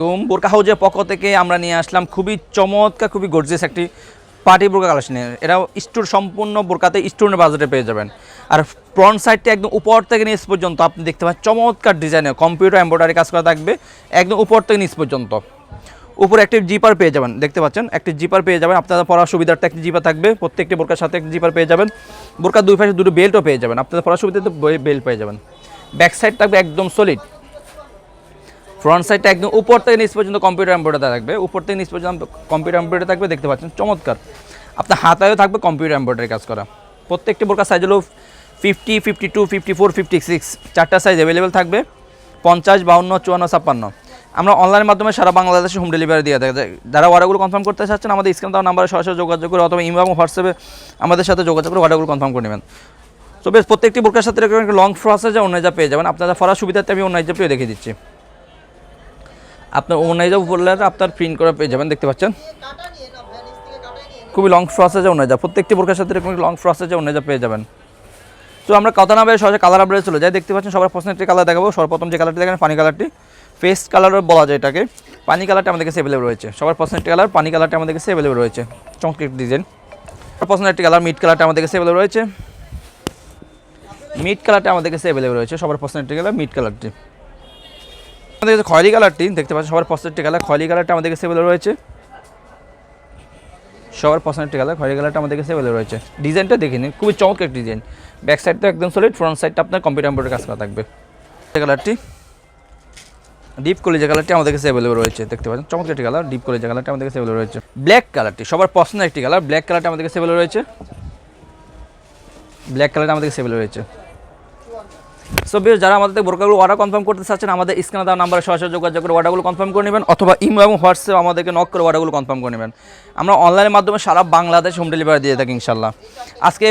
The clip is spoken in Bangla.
বোরকা হাউজের পক্ষ থেকে আমরা নিয়ে আসলাম খুবই চমৎকার, খুবই গর্জিয়াস একটি পার্টি বোরকা কালেকশনের। এটাও স্টোর সম্পূর্ণ বোরকাতে স্টোনের বাজেটে পেয়ে যাবেন। আর ফ্রন্ট সাইডটা একদম উপর থেকে নিচ পর্যন্ত আপনি দেখতে পাচ্ছেন চমৎকার ডিজাইনের কম্পিউটার এমব্রয়ডারি কাজ করা থাকবে একদম উপর থেকে নিচ পর্যন্ত। উপরে একটি জিপার পেয়ে যাবেন, দেখতে পাচ্ছেন একটি জিপার পেয়ে যাবেন, আপনাদের পড়ার সুবিধার্থে একটি জিপার থাকবে, প্রত্যেকটি বোরকার সাথে একটি জিপার পেয়ে যাবেন। বোরকার দুই পাশে দুটো বেল্টও পেয়ে যাবেন, আপনাদের পড়ার সুবিধাতে বেল্ট পেয়ে যাবেন। ব্যাক সাইড থাকবে একদম সলিড, ফ্রন্ট সাইডটা একদম উপর থেকে নিচ পর্যন্ত কম্পিউটার এমব্রয়ডারি থাকবে, উপর থেকে নিচ পর্যন্ত কম্পিউটার এমব্রয়ডারি থাকবে, দেখতে পাচ্ছেন চমৎকার। আপনার হাতায়ও থাকবে কম্পিউটার এমব্রয়ডারি কাজ করা। প্রত্যেকটি বোরকার সাইজ হলো 50, 52, 54, 56, চারটা সাইজ অ্যাভেলেবেল থাকবে, 50, 52, 54, 56। আমরা অনলাইনের মাধ্যমে সারা বাংলাদেশে হোম ডেলিভারি দিয়ে থাকি। যারা অর্ডারগুলো কনফার্ম করতে চাচ্ছেন আমাদের স্ক্রিনে দেওয়া নাম্বারে সরাসরি যোগাযোগ করে অথবা ইমেল এবং হোয়াটসঅ্যাপে আমাদের সাথে যোগাযোগ করে অর্ডারগুলো কনফার্ম করে নেবেন। তো বেশ প্রত্যেকটি বোরকার সাথে এরকম একটা লং প্রসেসে অন্যায় পেয়ে যাবেন। আপনারা ফরার সুবিধাতে আমি অন্যায় পেয়ে দেখিয়ে দিচ্ছি। আপনার অন্যায় বললে আপনার প্রিন্ট করে পেয়ে যাবেন, দেখতে পাচ্ছেন খুবই লং প্রসেসে অন্যায় প্রত্যেকটি বোরকার সাথে এরকম লং প্রসেসে অন্যায় পেয়ে যাবেন। তো আমরা কথা না বলে সরাসরি কালার আপডেটে চলে যাই। দেখতে পাচ্ছেন সবার পছন্দের কালার দেখাবো। সর্বপ্রথম যে কালারটি দেখেন পানি কালারটি, ফেস কালারও বলা যায় এটাকে। পানি কালারটা আমাদের কাছে অ্যাভেলেবল রয়েছে। সবার পছন্দের কালার পানি কালারটা আমাদের কাছে অ্যাভেলেবল রয়েছে, চমৎকার ডিজাইন। সবার পছন্দের একটি কালার মিড কালারটা আমাদের কাছে অ্যাভেলেবল রয়েছে। মিড কালারটা আমাদের কাছে অ্যাভেলেবল রয়েছে। সবার পছন্দের একটি কালার মিড কালারটি। আমাদের কাছে খয়েরি কালারটি দেখতে পাচ্ছেন সবার পছন্দের একটি কালার, খয়েরি কালারটা আমাদের কাছে অ্যাভেলেবল রয়েছে। সবার পছন্দের একটি কালার খয়েরি কালারটা আমাদের কাছে অ্যাভেলেবল রয়েছে। ডিজাইনটা দেখে নিন, খুবই চমৎকার ডিজাইন। ব্যাক সাইডটা একদম সলিড, ফ্রন্ট সাইডটা আপনার কম্পিউটার এমব্রয়ডারি কাজ করা থাকবে। কালারটি ডিপ কলিজা কালারটি আমাদের কাছে অ্যাভেলেবল রয়েছে, দেখতে পাচ্ছেন চমৎকার একটি কালার। ডিপ কলিজা কালারটা আমাদের কাছে অ্যাভেলেবল রয়েছে। ব্ল্যাক কালারটি সবার পছন্দের একটি কালার, ব্ল্যাক কালারটা আমাদের কাছে অ্যাভেলেবল রয়েছে। ব্ল্যাক কালারটা আমাদের কাছে অ্যাভেলেবল রয়েছে। সো বেশ যারা আমাদের বোরকাগুলো অর্ডার কনফার্ম করতে চাচ্ছেন আমাদের স্ক্রিনে দেওয়া নাম্বারে সরাসরি যোগাযোগ করে অর্ডারগুলো কনফার্ম করে নেবেন অথবা ইমেল এবং হোয়াটসঅ্যাপ আমাদেরকে নক করে অর্ডারগুলো কনফার্ম করে নেবেন। আমরা অনলাইনের মাধ্যমে সারা বাংলাদেশ হোম ডেলিভারি দিয়ে থাকি ইনশাল্লাহ। আজকে